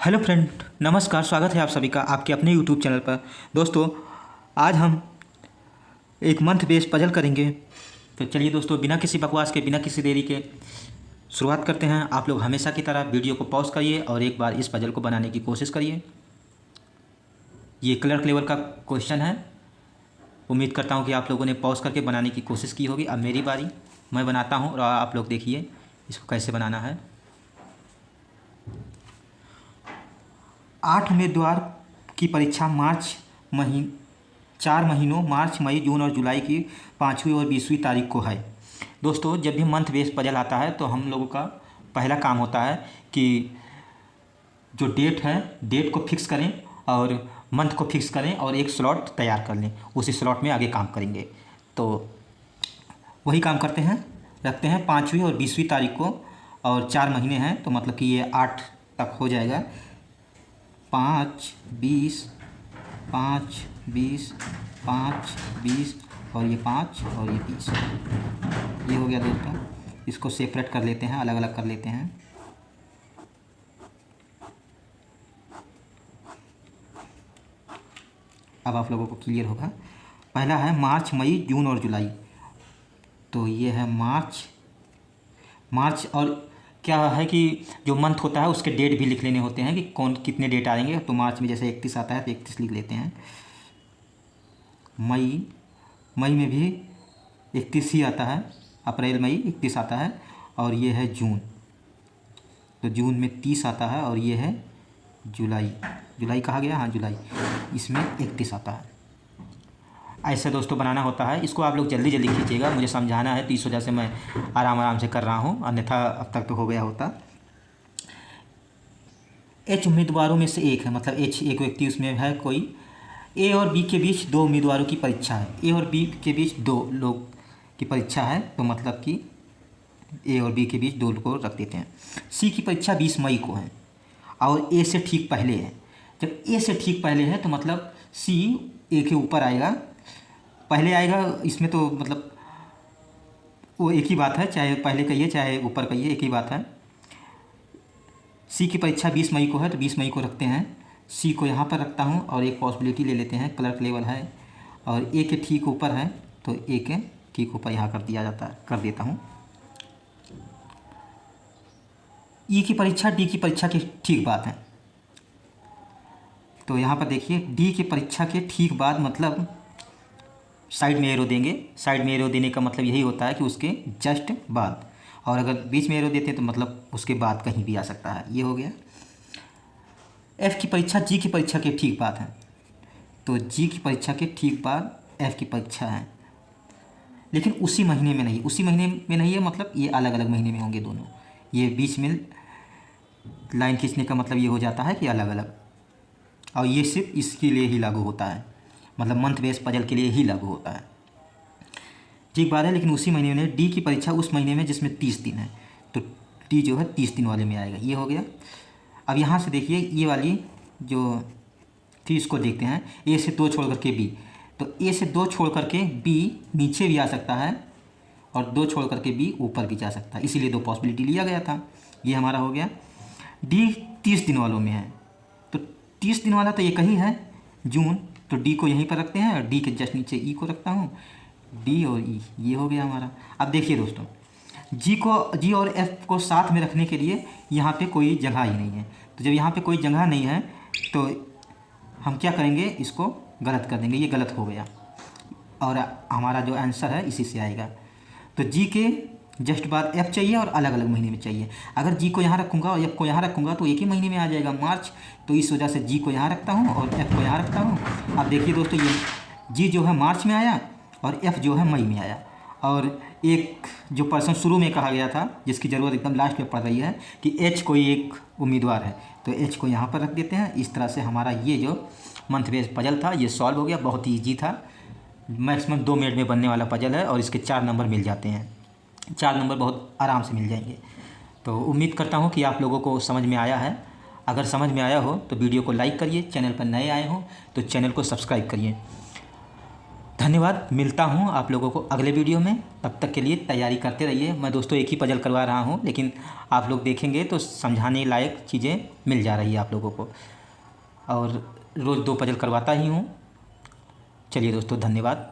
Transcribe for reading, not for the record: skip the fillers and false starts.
Hello friend, नमस्कार। स्वागत है आप सभी का आपके अपने यूट्यूब चैनल पर। दोस्तों, आज हम एक मंथ बेस्ड पजल करेंगे। तो चलिए दोस्तों, बिना किसी बकवास के, बिना किसी देरी के शुरुआत करते हैं। आप लोग हमेशा की तरह वीडियो को पॉज करिए और एक बार इस पजल को बनाने की कोशिश करिए। ये क्लर्क लेवल का क्वेश्चन है। उम्मीद करता हूँ कि आप लोगों ने पॉज करके बनाने की कोशिश की होगी। अब मेरी बारी, मैं बनाता हूँ और आप लोग देखिए इसको कैसे बनाना है। 8 उम्मीदवार की परीक्षा चार महीनों मार्च, मई, जून और जुलाई की 5वीं और 20वीं तारीख को है। दोस्तों, जब भी मंथ बेस्ड पजल आता है तो हम लोगों का पहला काम होता है कि जो डेट है, डेट को फिक्स करें और मंथ को फिक्स करें और एक स्लॉट तैयार कर लें। उसी स्लॉट में आगे काम करेंगे। तो वही काम करते हैं, रखते हैं 5वीं और 20वीं तारीख को और 4 महीने हैं, तो मतलब कि ये 8 तक हो जाएगा। 5, 20, 5, 20, 5, 20 और ये 5 और ये 20। ये हो गया दोस्तों। इसको सेपरेट कर लेते हैं, अलग अलग कर लेते हैं। अब आप लोगों को क्लियर होगा। पहला है मार्च, मई, जून और जुलाई। तो ये है मार्च और क्या है कि जो मंथ होता है उसके डेट भी लिख लेने होते हैं कि कौन कितने डेट आएंगे। तो मार्च में जैसे 31 आता है तो 31 लिख लेते हैं। मई में भी 31 ही आता है। अप्रैल, मई 31 आता है। और ये है जून, तो जून में 30 आता है। और ये है जुलाई कहा गया, हाँ जुलाई, इसमें 31 आता है। ऐसे दोस्तों बनाना होता है। इसको आप लोग जल्दी जल्दी खींचिएगा, मुझे समझाना है तो इस वजह से मैं आराम से कर रहा हूँ, अन्यथा अब तक तो हो गया होता। एच उम्मीदवारों में से एक है, मतलब एच एक व्यक्ति उसमें है कोई। ए और बी के बीच 2 उम्मीदवारों की परीक्षा है। ए और बी के बीच 2 लोग की परीक्षा है, तो मतलब कि ए और बी के बीच 2 को रख देते हैं। सी की परीक्षा 20 मई को है और ए से ठीक पहले है। जब ए से ठीक पहले है तो मतलब सी ए के ऊपर आएगा, पहले आएगा। इसमें तो मतलब वो एक ही बात है, चाहे पहले कहिए चाहे ऊपर कहिए, एक ही बात है। सी की परीक्षा 20 मई को है तो 20 मई को रखते हैं। सी को यहाँ पर रखता हूँ और एक पॉसिबिलिटी ले लेते हैं, क्लर्क लेवल है और ए के ठीक ऊपर है तो ए के ठीक ऊपर यहाँ कर देता हूँ। ई की परीक्षा डी की परीक्षा के ठीक बाद है, तो यहाँ पर देखिए डी की परीक्षा के ठीक बाद मतलब साइड में एरो देंगे। साइड में एरो देने का मतलब यही होता है कि उसके जस्ट बाद, और अगर बीच में एरो देते हैं तो मतलब उसके बाद कहीं भी आ सकता है। ये हो गया। एफ़ की परीक्षा जी की परीक्षा के ठीक बाद है, तो जी की परीक्षा के ठीक बाद एफ़ की परीक्षा है, लेकिन उसी महीने में नहीं। उसी महीने में नहीं है मतलब ये अलग अलग महीने में होंगे दोनों। ये बीच में लाइन खींचने का मतलब ये हो जाता है कि अलग अलग, और ये सिर्फ इसके लिए ही लागू होता है, मतलब मंथ बेस पजल के लिए ही लागू होता है। ठीक बात है, लेकिन उसी महीने में डी की परीक्षा उस महीने में जिसमें 30 दिन है, तो डी जो है 30 दिन वाले में आएगा। ये हो गया। अब यहाँ से देखिए ये वाली जो थी इसको देखते हैं। ए से 2 छोड़ करके बी, तो ए से 2 छोड़ करके बी नीचे भी आ सकता है और 2 छोड़ करके बी ऊपर भी जा सकता है, इसीलिए 2 पॉसिबिलिटी लिया गया था। ये हमारा हो गया। डी 30 दिन वालों में है, तो 30 दिन वाला तो एक ही है जून, तो डी को यहीं पर रखते हैं और डी के जस्ट नीचे ई को रखता हूँ। डी और ई, ये हो गया हमारा। अब देखिए दोस्तों, जी और एफ को साथ में रखने के लिए यहाँ पे कोई जगह ही नहीं है, तो जब यहाँ पे कोई जगह नहीं है तो हम क्या करेंगे, इसको गलत कर देंगे। ये गलत हो गया और हमारा जो आंसर है इसी से आएगा। तो जी के जस्ट बाद एफ चाहिए और अलग अलग महीने में चाहिए। अगर जी को यहाँ रखूँगा और एफ को यहाँ रखूँगा तो एक ही महीने में आ जाएगा, मार्च। तो इस वजह से जी को यहाँ रखता हूँ और एफ को यहाँ रखता हूँ। अब देखिए दोस्तों, ये जी जो है मार्च में आया और एफ जो है मई में आया। और एक जो पर्सन शुरू में कहा गया था जिसकी ज़रूरत एकदम लास्ट में पड़ रही है कि एच कोई एक उम्मीदवार है, तो एच को यहाँ पर रख देते हैं। इस तरह से हमारा ये जो मंथ बेस पजल था ये सॉल्व हो गया। बहुत ही ईजी था, मैक्सिमम 2 मिनट में बनने वाला पजल है और इसके 4 नंबर मिल जाते हैं। 4 नंबर बहुत आराम से मिल जाएंगे। तो उम्मीद करता हूँ कि आप लोगों को समझ में आया है। अगर समझ में आया हो तो वीडियो को लाइक करिए, चैनल पर नए आए हो तो चैनल को सब्सक्राइब करिए। धन्यवाद। मिलता हूँ आप लोगों को अगले वीडियो में। तब तक के लिए तैयारी करते रहिए। मैं दोस्तों एक ही पजल करवा रहा हूँ, लेकिन आप लोग देखेंगे तो समझाने लायक चीज़ें मिल जा रही है आप लोगों को, और रोज़ 2 पजल करवाता ही हूँ। चलिए दोस्तों, धन्यवाद।